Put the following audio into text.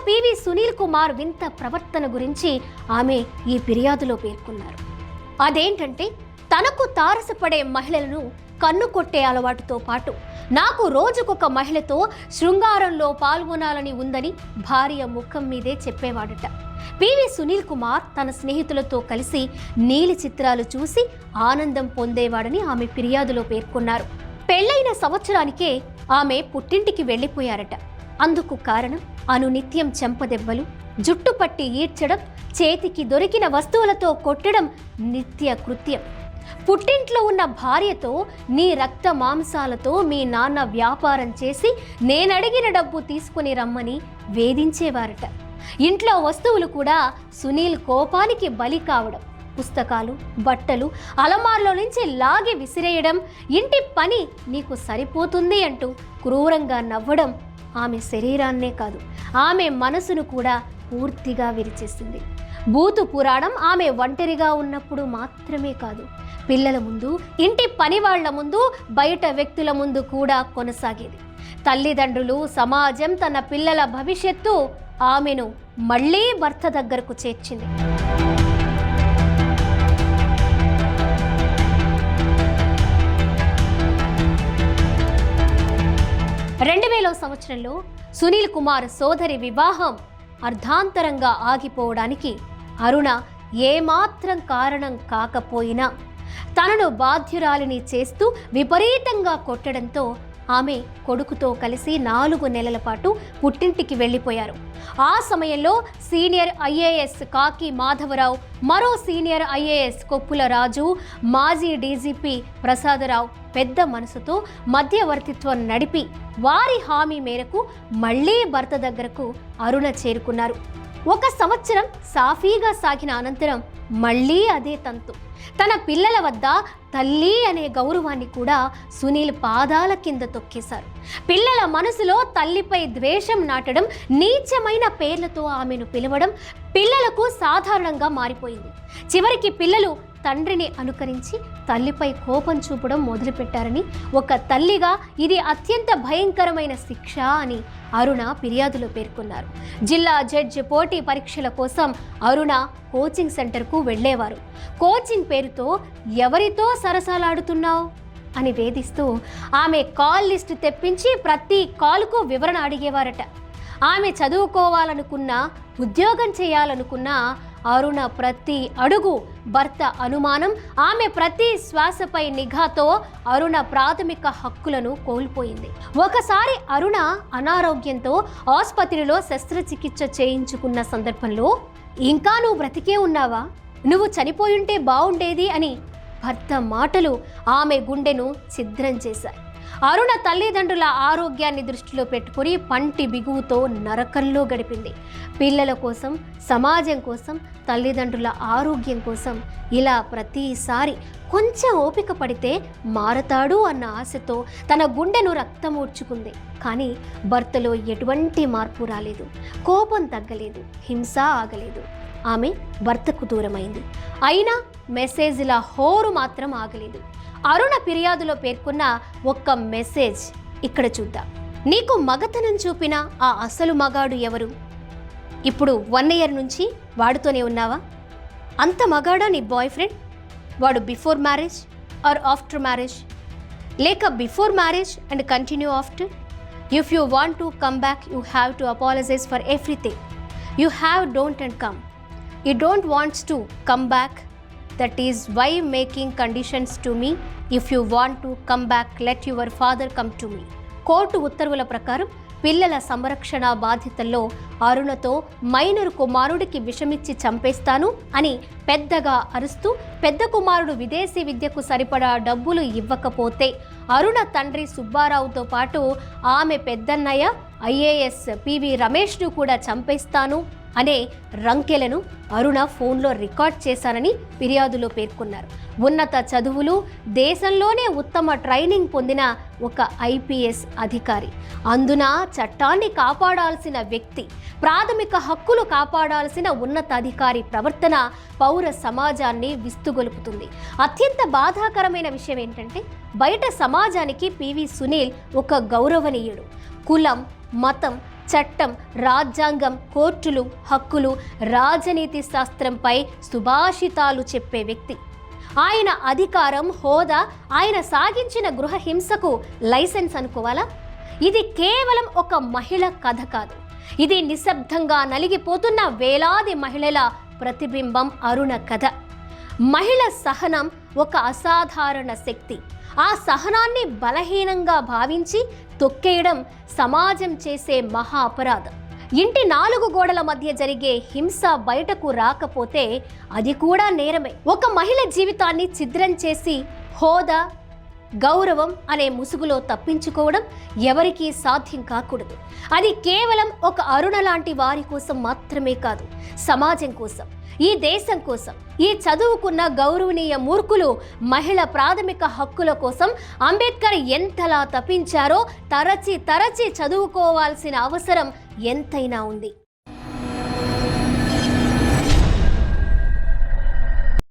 PV Sunil Kumar వింత ప్రవర్తన గురించి ఆమె ఈ ఫిర్యాదులో పేర్కొన్నారు. అదేంటంటే, తనకు తారసపడే మహిళలను కన్ను కొట్టే అలవాటుతో పాటు నాకు రోజుకొక మహిళతో శృంగారంలో పాల్గొనాలని ఉందని భార్య ముఖం మీదే చెప్పేవాడట. పివి సునీల్ కుమార్ తన స్నేహితులతో కలిసి నీలి చిత్రాలు చూసి ఆనందం పొందేవాడని ఆమె ఫిర్యాదులో పేర్కొన్నారు. పెళ్లైన సంవత్సరానికే ఆమె పుట్టింటికి వెళ్లిపోయారట. అందుకు కారణం అనునిత్యం చెంపదెబ్బలు, జుట్టు పట్టి ఈడ్చడం, చేతికి దొరికిన వస్తువులతో కొట్టడం నిత్య కృత్యం. పుట్టింట్లో ఉన్న భార్యతో నీ రక్త మాంసాలతో మీ నాన్న వ్యాపారం చేసి నేనడిగిన డబ్బు తీసుకుని రమ్మని వేధించేవారట. ఇంట్లో వస్తువులు కూడా సునీల్ కోపానికి బలి కావడం, పుస్తకాలు, బట్టలు అలమార్లో నుంచి లాగి విసిరేయడం, ఇంటి పని నీకు సరిపోతుంది అంటూ క్రూరంగా నవ్వడం ఆమె శరీరాన్నే కాదు ఆమె మనసును కూడా పూర్తిగా విరిచేసింది. బూతు పురాణం ఆమె ఒంటరిగా ఉన్నప్పుడు మాత్రమే కాదు, పిల్లల ముందు, ఇంటి పని వాళ్ల ముందు, బయట వ్యక్తుల ముందు కూడా కొనసాగేది. తల్లిదండ్రులు, సమాజం, తన పిల్లల భవిష్యత్తు ఆమెను మళ్లీ భర్త దగ్గరకు చేర్చింది. 2000 సంవత్సరంలో సునీల్ కుమార్ సోదరి వివాహం అర్ధాంతరంగా ఆగిపోవడానికి అరుణ ఏమాత్రం కారణం కాకపోయినా తనను బాధ్యురాలిని చేస్తూ విపరీతంగా కొట్టడంతో ఆమె కొడుకుతో కలిసి 4 నెలల పాటు పుట్టింటికి వెళ్ళిపోయారు. ఆ సమయంలో సీనియర్ ఐఏఎస్ కాకి మాధవరావు, మరో సీనియర్ ఐఏఎస్ కొప్పుల రాజు, మాజీ డీజీపీ ప్రసాదరావు పెద్ద మనసుతో మధ్యవర్తిత్వం నడిపి వారి హామీ మేరకు మళ్లీ భర్త దగ్గరకు అరుణ చేరుకున్నారు. 1 సంవత్సరం సాఫీగా సాగిన అనంతరం మళ్లీ అదే తంతు. తన పిల్లల వద్ద తల్లి అనే గౌరవాన్ని కూడా సునీల్ పాదాల కింద తొక్కేశారు. పిల్లల మనసులో తల్లిపై ద్వేషం నాటడం, నీచమైన పేర్లతో ఆమెను పిలవడం పిల్లలకు సాధారణంగా మారిపోయింది. చివరికి పిల్లలు తండ్రిని అనుకరించి తల్లిపై కోపం చూపడం మొదలుపెట్టారని, ఒక తల్లిగా ఇది అత్యంత భయంకరమైన శిక్ష అని అరుణ ఫిర్యాదులో పేర్కొన్నారు. జిల్లా జడ్జి పోటీ పరీక్షల కోసం అరుణ కోచింగ్ సెంటర్కు వెళ్లేవారు. కోచింగ్ పేరుతో ఎవరితో సరసాలాడుతున్నావు అని వేధిస్తూ ఆమె కాల్ లిస్ట్ తెప్పించి ప్రతి కాల్కు వివరణ అడిగేవారట. ఆమె చదువుకోవాలనుకున్నా, ఉద్యోగం చేయాలనుకున్నా అరుణ ప్రతి అడుగు భర్త అనుమానం, ఆమె ప్రతి శ్వాసపై నిఘాతో అరుణ ప్రాథమిక హక్కులను కోల్పోయింది. ఒకసారి అరుణ అనారోగ్యంతో ఆసుపత్రిలో శస్త్రచికిత్స చేయించుకున్న సందర్భంలో, ఇంకా నువ్వు బ్రతికే ఉన్నావా, నువ్వు చనిపోయుంటే బాగుండేది అని భర్త మాటలు ఆమె గుండెను ఛిద్రం చేశాయి. అరుణ తల్లిదండ్రుల ఆరోగ్యాన్ని దృష్టిలో పెట్టుకుని పంటి బిగువుతో నరకంలో గడిపింది. పిల్లల కోసం, సమాజం కోసం, తల్లిదండ్రుల ఆరోగ్యం కోసం ఇలా ప్రతిసారి కొంచెం ఓపిక పడితే మారతాడు అన్న ఆశతో తన గుండెను రక్తమూడ్చుకుంది. కానీ భర్తలో ఎటువంటి మార్పు రాలేదు, కోపం తగ్గలేదు, హింస ఆగలేదు. ఆమె భర్తకు దూరమైంది. అయినా మెసేజ్ల హోరు మాత్రం ఆగలేదు. అరుణ ఫిర్యాదులో పేర్కొన్న ఒక్క మెసేజ్ ఇక్కడ చూద్దాం. నీకు మగతనం చూపిన ఆ అసలు మగాడు ఎవరు? ఇప్పుడు 1 ఇయర్ నుంచి వాడుతూనే ఉన్నావా? అంత మగాడా నీ బాయ్ ఫ్రెండ్? వాడు before marriage or after marriage, లేక before marriage and continue after? If you want to come back you have to apologise for everything. You have don't and come. You don't wants to come back. That is why making conditions to me. If you want to come back, let your father come to me. Court ఉత్తర్వుల ప్రకారం పిల్లల సంరక్షణ బాధ్యతల్లో అరుణతో minor కుమారుడికి విషమిచ్చి చంపేస్తాను అని పెద్దగా అరుస్తూ, పెద్ద కుమారుడు విదేశీ విద్యకు సరిపడా డబ్బులు ఇవ్వకపోతే అరుణ తండ్రి సుబ్బారావుతో పాటు ఆమె పెద్దన్నయ్య ఐఏఎస్ పివి రమేష్ను కూడా చంపేస్తాను అనే రంకెలను అరుణ ఫోన్లో రికార్డ్ చేశానని ఫిర్యాదులో పేర్కొన్నారు. ఉన్నత చదువులు, దేశంలోనే ఉత్తమ ట్రైనింగ్ పొందిన ఒక ఐపీఎస్ అధికారి, అందున చట్టాన్ని కాపాడాల్సిన వ్యక్తి, ప్రాథమిక హక్కులు కాపాడాల్సిన ఉన్నతాధికారి ప్రవర్తన పౌర సమాజాన్ని విస్తుగొలుపుతుంది. అత్యంత బాధాకరమైన విషయం ఏంటంటే, బయట సమాజానికి పివి సునీల్ ఒక గౌరవనీయుడు. కులం, మతం, చట్టం, రాజ్యాంగం, కోర్టులు, హక్కులు, రాజనీతి శాస్త్రంపై సుభాషితాలు చెప్పే వ్యక్తి. ఆయన అధికారం, హోదా, ఆయన సాగించిన గృహహింసకు లైసెన్స్ అనుకోవాలా? ఇది కేవలం ఒక మహిళ కథ కాదు. ఇది నిశ్శబ్దంగా నలిగిపోతున్న వేలాది మహిళల ప్రతిబింబం అరుణ కథ. మహిళ సహనం ఒక అసాధారణ శక్తి. ఆ సహనాన్ని బలహీనంగా భావించి తొక్కేయడం సమాజం చేసే మహా అపరాధం. ఇంటి 4 గోడల మధ్య జరిగే హింస బయటకు రాకపోతే అది కూడా నేరమే. ఒక మహిళ జీవితాన్ని ఛిద్రం చేసి హోదా, గౌరవం అనే ముసుగులో తప్పించుకోవడం ఎవరికీ సాధ్యం కాకూడదు. అది కేవలం ఒక అరుణ లాంటి వారి కోసం మాత్రమే కాదు, సమాజం కోసం, ఈ దేశం కోసం. ఈ చదువుకున్న గౌరవనీయ మూర్ఖులు మహిళ ప్రాథమిక హక్కుల కోసం అంబేద్కర్ ఎంతలా తప్పించారో తరచి చదువుకోవాల్సిన అవసరం ఎంతైనా ఉంది.